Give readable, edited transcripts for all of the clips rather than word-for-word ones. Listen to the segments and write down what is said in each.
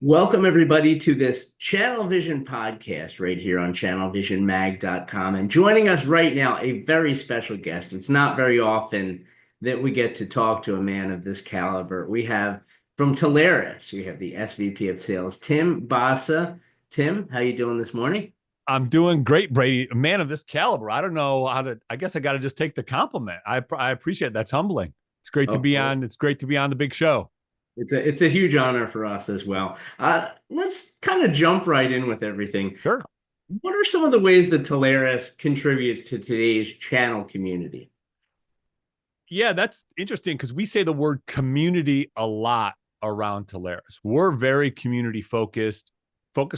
Welcome, everybody, to this ChannelVision podcast right here on channelvisionmag.com. And joining us right now, a very special guest. It's not very often that we get to talk to a man of this caliber. We have from Telarus, we have the SVP of Sales, Tim Basa. Tim, how you doing this morning? I'm doing great, Brady. A man of this caliber. I don't know how to. I guess I got to just take the compliment. I appreciate it. That's humbling. It's great to Of be course. on. It's great to be on the big show. It's a huge honor for us as well. Let's kind of jump right in with everything. Sure. What are some of the ways that Telarus contributes to today's channel community? Yeah, that's interesting because we say the word community a lot around Telarus. We're very community focused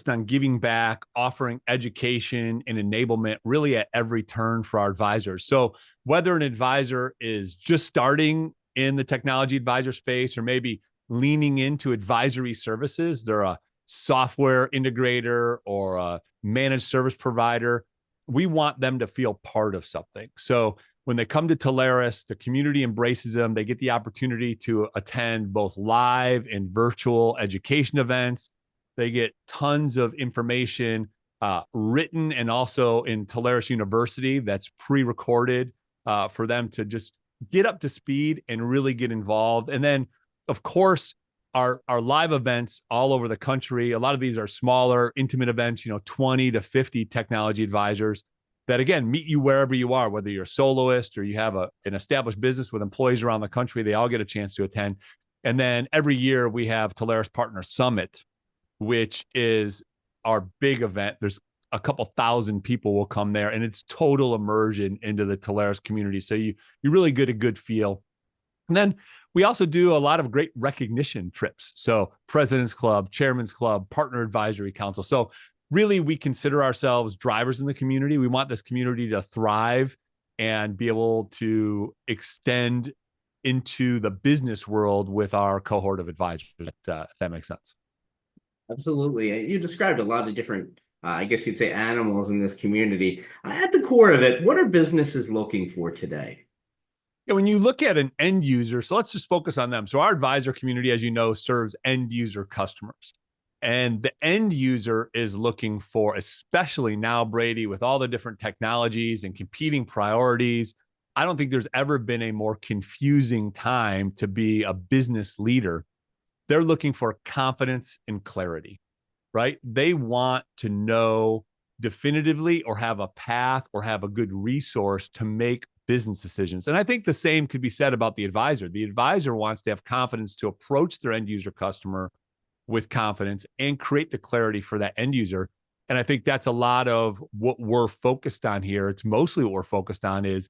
on giving back, offering education and enablement really at every turn for our advisors. So whether an advisor is just starting in the technology advisor space or maybe leaning into advisory services, they're a software integrator or a managed service provider, we want them to feel part of something. So when they come to Telarus, the community embraces them. They get the opportunity to attend both live and virtual education events. They get tons of information written and also in Telarus University that's pre-recorded for them to just get up to speed and really get involved. And then, of course, our live events all over the country. A lot of these are smaller, intimate events, 20 to 50 technology advisors that, again, meet you wherever you are, whether you're a soloist or you have an established business with employees around the country. They all get a chance to attend. And then every year we have Telarus Partner Summit, which is our big event. There's a couple thousand people will come there, and it's total immersion into the Telarus community. So you really get a good feel. And then we also do a lot of great recognition trips. So President's Club, Chairman's Club, Partner Advisory Council. So really, we consider ourselves drivers in the community. We want this community to thrive and be able to extend into the business world with our cohort of advisors, if that makes sense. Absolutely. You described a lot of different, I guess you'd say, animals in this community. At the core of it, what are businesses looking for today? Yeah, when you look at an end user, so let's just focus on them. So our advisor community, as you know, serves end user customers. And the end user is looking for, especially now, Brady, with all the different technologies and competing priorities, I don't think there's ever been a more confusing time to be a business leader. They're looking for confidence and clarity, right? They want to know definitively or have a path or have a good resource to make business decisions. And I think the same could be said about the advisor. The advisor wants to have confidence to approach their end user customer with confidence and create the clarity for that end user. And I think that's a lot of what we're focused on here. It's mostly what we're focused on is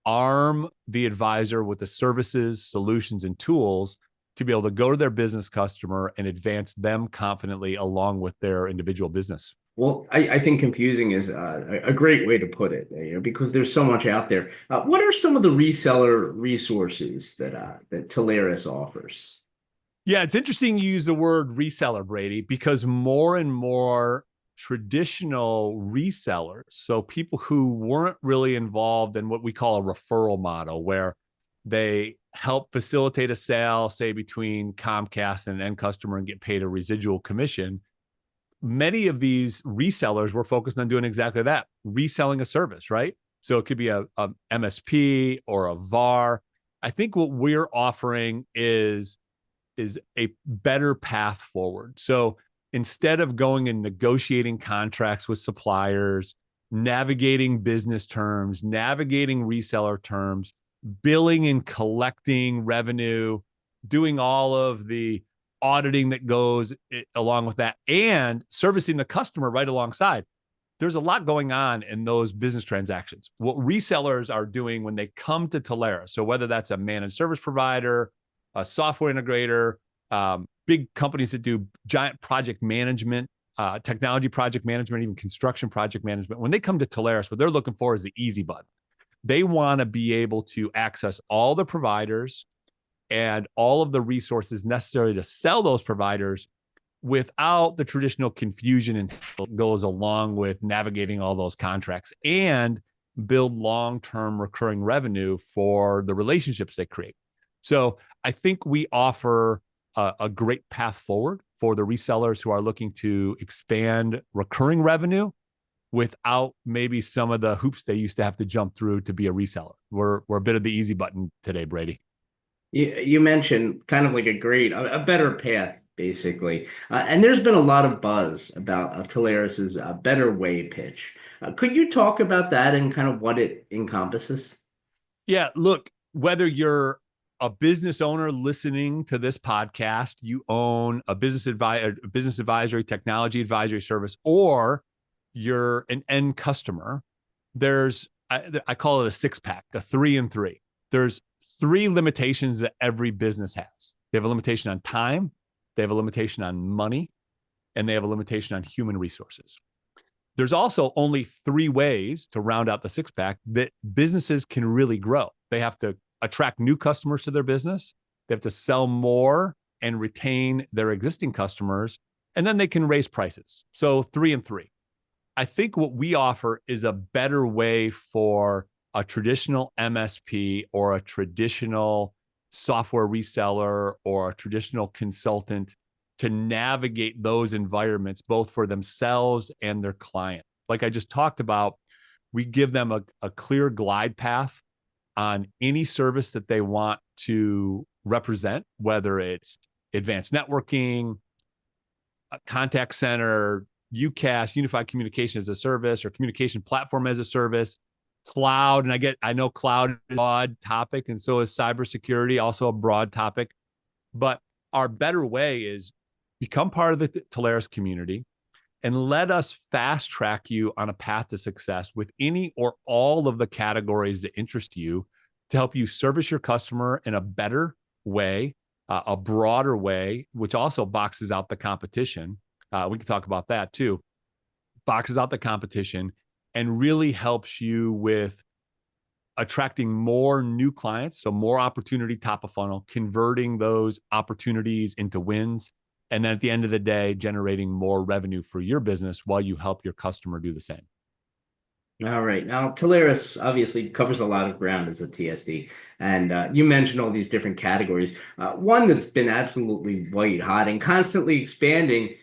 arm the advisor with the services, solutions, and tools to be able to go to their business customer and advance them confidently along with their individual business. Well, I think confusing is a great way to put it, because there's so much out there. What are some of the reseller resources that Telarus offers? Yeah, it's interesting you use the word reseller, Brady, because more and more traditional resellers, so people who weren't really involved in what we call a referral model, where they help facilitate a sale, say between Comcast and an end customer and get paid a residual commission. Many of these resellers were focused on doing exactly that, reselling a service, right? So it could be a MSP or a VAR. I think what we're offering is a better path forward. So instead of going and negotiating contracts with suppliers, navigating business terms, navigating reseller terms, billing and collecting revenue, doing all of the auditing that goes along with that, and servicing the customer right alongside, there's a lot going on in those business transactions. What resellers are doing when they come to Telarus, so whether that's a managed service provider, a software integrator, big companies that do giant project management, technology project management, even construction project management, when they come to Telarus, what they're looking for is the easy button. They want to be able to access all the providers and all of the resources necessary to sell those providers without the traditional confusion and goes along with navigating all those contracts and build long-term recurring revenue for the relationships they create. So I think we offer a great path forward for the resellers who are looking to expand recurring revenue without maybe some of the hoops they used to have to jump through to be a reseller. We're a bit of the easy button today, Brady. You mentioned kind of like a better path, basically. And there's been a lot of buzz about Telarus's better way pitch. Could you talk about that and kind of what it encompasses? Yeah, look, whether you're a business owner listening to this podcast, you own a business advisory, technology advisory service, or you're an end customer, I call it a six pack, a 3 and 3. There's 3 limitations that every business has. They have a limitation on time, they have a limitation on money, and they have a limitation on human resources. There's also only 3 ways to round out the six pack that businesses can really grow. They have to attract new customers to their business. They have to sell more and retain their existing customers, and then they can raise prices. So 3 and 3. I think what we offer is a better way for a traditional MSP or a traditional software reseller or a traditional consultant to navigate those environments, both for themselves and their client. Like I just talked about, we give them a clear glide path on any service that they want to represent, whether it's advanced networking, a contact center, UCaaS, unified communication as a service, or communication platform as a service, cloud. And I know cloud is a broad topic, and so is cybersecurity, also a broad topic. But our better way is become part of the Telarus community and let us fast track you on a path to success with any or all of the categories that interest you to help you service your customer in a better way, a broader way, which also boxes out the competition. We can talk about that too. Boxes out the competition and really helps you with attracting more new clients. So more opportunity top of funnel, converting those opportunities into wins. And then at the end of the day, generating more revenue for your business while you help your customer do the same. All right. Now, Telarus obviously covers a lot of ground as a TSD. And you mentioned all these different categories. One that's been absolutely white hot and constantly expanding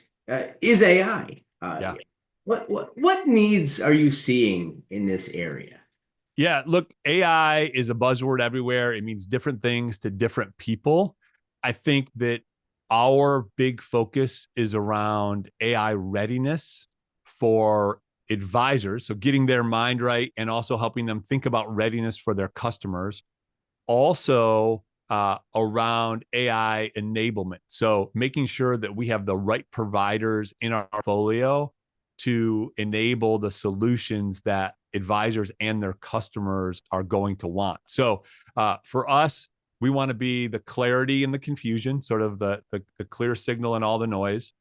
is AI. Yeah. What needs are you seeing in this area? Yeah, look, AI is a buzzword everywhere. It means different things to different people. I think that our big focus is around AI readiness for advisors. So getting their mind right and also helping them think about readiness for their customers. Also around AI enablement. So making sure that we have the right providers in our portfolio to enable the solutions that advisors and their customers are going to want. So for us, we want to be the clarity and the confusion, sort of the clear signal and all the noise,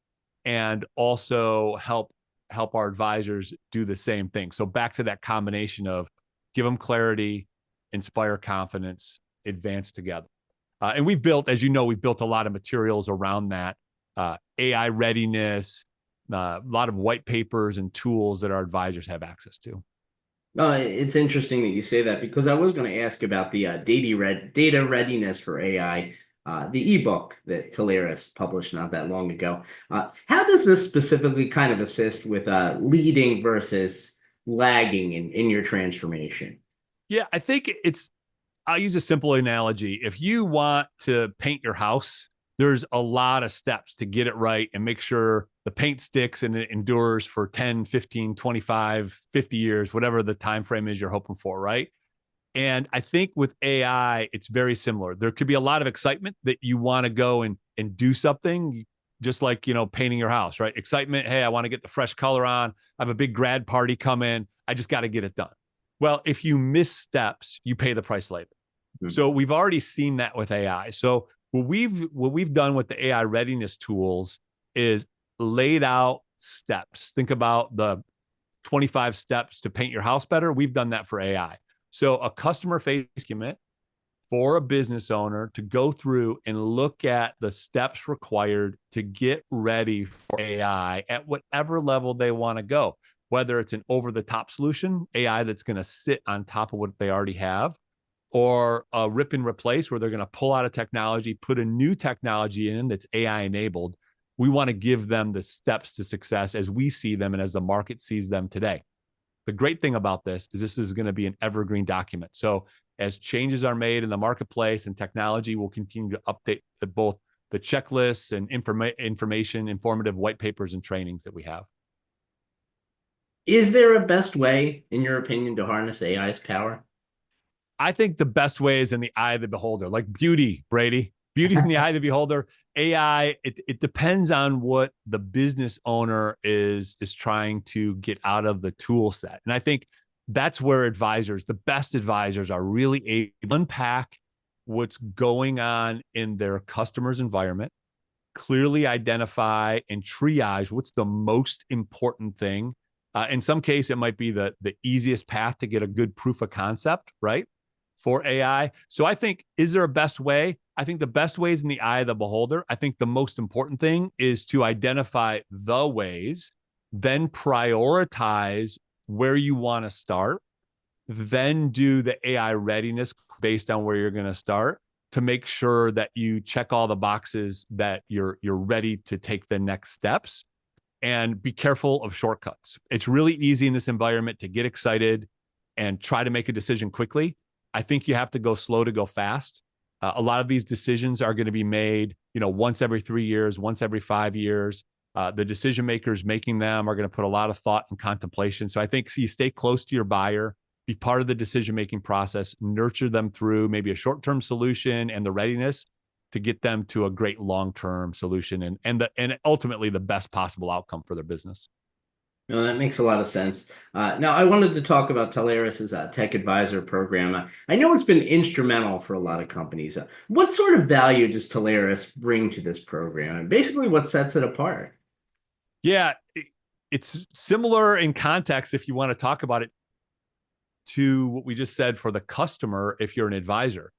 and also help our advisors do the same thing. So back to that combination of give them clarity, inspire confidence, advance together. And we've built, as you know, we've built a lot of materials around that, AI readiness, a lot of white papers and tools that our advisors have access to. It's interesting that you say that because I was going to ask about the data readiness for AI, the ebook that Telarus published not that long ago. How does this specifically kind of assist with leading versus lagging in your transformation? Yeah, I think I'll use a simple analogy. If you want to paint your house, there's a lot of steps to get it right and make sure the paint sticks and it endures for 10, 15, 25, 50 years, whatever the time frame is you're hoping for, right? And I think with AI, it's very similar. There could be a lot of excitement that you want to go and do something, just like, painting your house, right? Excitement. Hey, I want to get the fresh color on. I have a big grad party coming. I just got to get it done. Well, if you miss steps, you pay the price later. Mm-hmm. So we've already seen that with AI. So what we've done with the AI readiness tools is laid out steps. Think about the 25 steps to paint your house better. We've done that for AI. So a customer-facing document for a business owner to go through and look at the steps required to get ready for AI at whatever level they want to go, whether it's an over-the-top solution, AI that's going to sit on top of what they already have, or a rip and replace where they're going to pull out a technology, put a new technology in that's AI enabled. We want to give them the steps to success as we see them and as the market sees them today. The great thing about this is going to be an evergreen document. So as changes are made in the marketplace and technology, will continue to update both the checklists and informative white papers and trainings that we have. Is there a best way, in your opinion, to harness AI's power? I think the best way is in the eye of the beholder, like beauty, Brady. Beauty's in the eye of the beholder. AI, it depends on what the business owner is trying to get out of the tool set. And I think that's where advisors, the best advisors, are really able to unpack what's going on in their customer's environment, clearly identify and triage what's the most important thing. In some case, it might be the easiest path to get a good proof of concept, right, for AI. So I think, is there a best way? I think the best way is in the eye of the beholder. I think the most important thing is to identify the ways, then prioritize where you want to start, then do the AI readiness based on where you're going to start to make sure that you check all the boxes, that you're ready to take the next steps, and be careful of shortcuts. It's really easy in this environment to get excited and try to make a decision quickly. I think you have to go slow to go fast. A lot of these decisions are going to be made, once every 3 years, once every 5 years. The decision makers making them are going to put a lot of thought and contemplation. So I think you stay close to your buyer, be part of the decision-making process, nurture them through maybe a short-term solution and the readiness to get them to a great long-term solution and ultimately the best possible outcome for their business. No, that makes a lot of sense. Now, I wanted to talk about Telarus's Tech Advisor program. I know it's been instrumental for a lot of companies. What sort of value does Telarus bring to this program, and basically what sets it apart? Yeah, it's similar in context, if you want to talk about it, to what we just said for the customer if you're an advisor.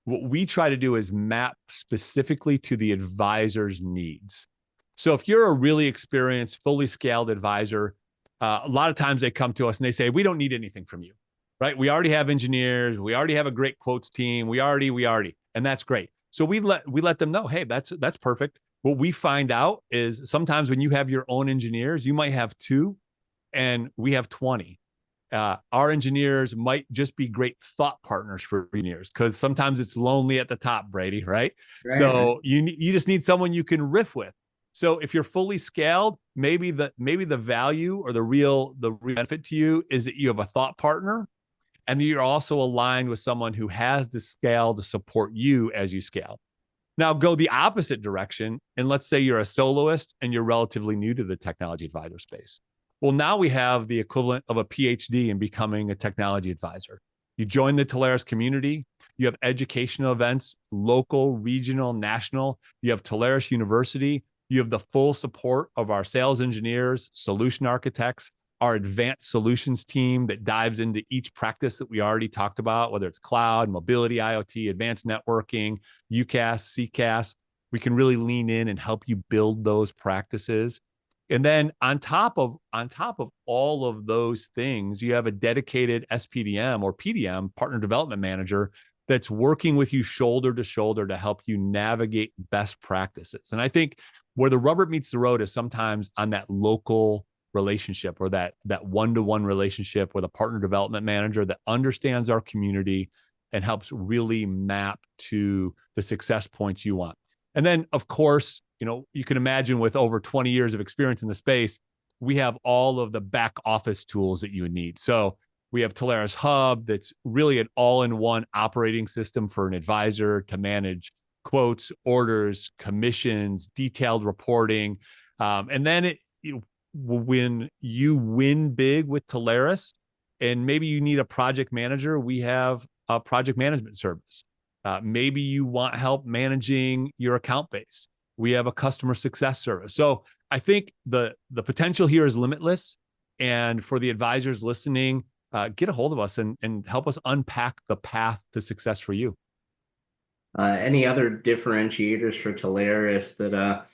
What we try to do is map specifically to the advisor's needs. So if you're a really experienced, fully scaled advisor, a lot of times they come to us and they say, we don't need anything from you, right? We already have engineers. We already have a great quotes team. We already, and that's great. So we let them know, hey, that's perfect. What we find out is sometimes when you have your own engineers, you might have 2 and we have 20. Our engineers might just be great thought partners for engineers because sometimes it's lonely at the top, Brady, right? So you just need someone you can riff with. So if you're fully scaled, maybe the value or the real benefit to you is that you have a thought partner and that you're also aligned with someone who has the scale to support you as you scale. Now go the opposite direction. And let's say you're a soloist and you're relatively new to the technology advisor space. Well, now we have the equivalent of a PhD in becoming a technology advisor. You join the Telarus community. You have educational events, local, regional, national. You have Telarus University. You have the full support of our sales engineers, solution architects, our advanced solutions team that dives into each practice that we already talked about, whether it's cloud, mobility, IoT, advanced networking, UCaaS, CCaaS. We can really lean in and help you build those practices. And then on top of all of those things, you have a dedicated SPDM or PDM, partner development manager, that's working with you shoulder to shoulder to help you navigate best practices. And I think where the rubber meets the road is sometimes on that local relationship or that one-to-one relationship with a partner development manager that understands our community and helps really map to the success points you want. And then, of course, you can imagine with over 20 years of experience in the space, we have all of the back office tools that you would need. So we have Telarus Hub, that's really an all-in-one operating system for an advisor to manage quotes, orders, commissions, detailed reporting. And then when you win big with Telarus and maybe you need a project manager, we have a project management service. Maybe you want help managing your account base. We have a customer success service. So I think the potential here is limitless. And for the advisors listening, get a hold of us and help us unpack the path to success for you. Any other differentiators for Telarus that,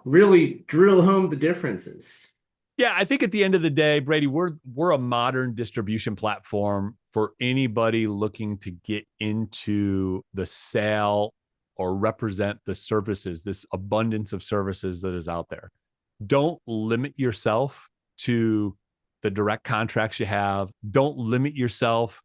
really drill home the differences? Yeah, I think at the end of the day, Brady, we're a modern distribution platform for anybody looking to get into the sale or represent the services, this abundance of services that is out there. Don't limit yourself to the direct contracts you have. Don't limit yourself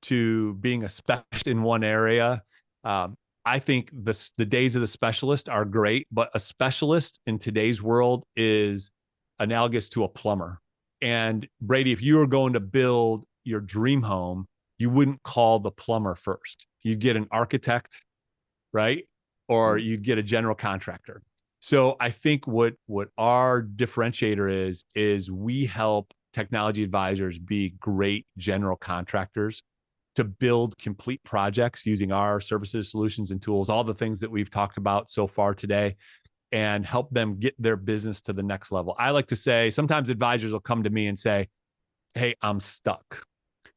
to being a specialist in one area. I think the days of the specialist are great, but a specialist in today's world is analogous to a plumber. And Brady, if you were going to build your dream home, you wouldn't call the plumber first. You'd get an architect, right? Or you'd get a general contractor. So I think what our differentiator is we help technology advisors be great general contractors to build complete projects using our services, solutions, and tools, all the things that we've talked about so far today, and help them get their business to the next level. I like to say, sometimes advisors will come to me and say, hey, I'm stuck.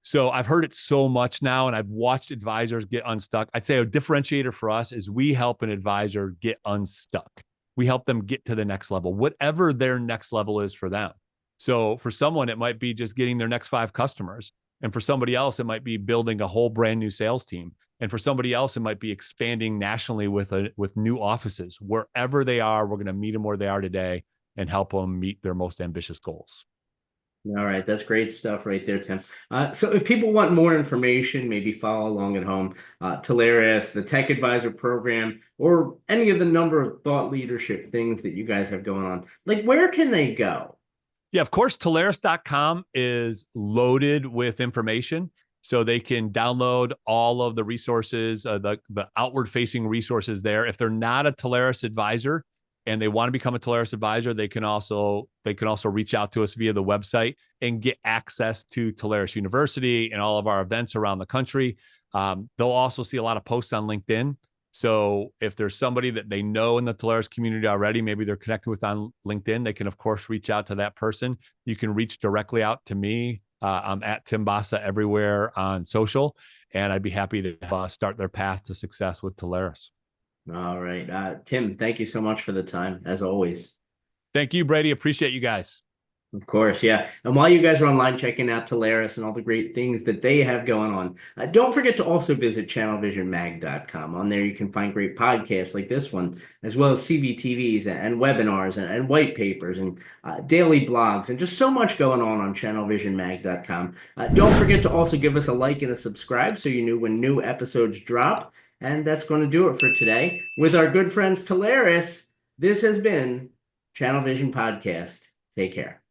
So I've heard it so much now, and I've watched advisors get unstuck. I'd say a differentiator for us is we help an advisor get unstuck. We help them get to the next level, whatever their next level is for them. So for someone, it might be just getting their next 5 customers. And for somebody else, it might be building a whole brand new sales team. And for somebody else, it might be expanding nationally with new offices. Wherever they are, we're going to meet them where they are today and help them meet their most ambitious goals. All right, that's great stuff right there, Tim. So if people want more information, maybe follow along at home, Telarus, the Tech Advisor program, or any of the number of thought leadership things that you guys have going on, like where can they go? Yeah, of course, Telarus.com is loaded with information. So they can download all of the resources, the outward-facing resources there. If they're not a Telarus advisor and they want to become a Telarus advisor, they can also reach out to us via the website and get access to Telarus University and all of our events around the country. They'll also see a lot of posts on LinkedIn. So if there's somebody that they know in the Telarus community already, maybe they're connected with on LinkedIn, they can, of course, reach out to that person. You can reach directly out to me. I'm at Tim Basa everywhere on social, and I'd be happy to start their path to success with Telarus. All right. Tim, thank you so much for the time, as always. Thank you, Brady. Appreciate you guys. Of course, yeah. And while you guys are online checking out Telarus and all the great things that they have going on, don't forget to also visit ChannelVisionMag.com. On there, you can find great podcasts like this one, as well as CBTVs and webinars and white papers and daily blogs and just so much going on ChannelVisionMag.com. Don't forget to also give us a like and a subscribe so you know when new episodes drop. And that's going to do it for today. With our good friends Telarus, this has been Channel Vision Podcast. Take care.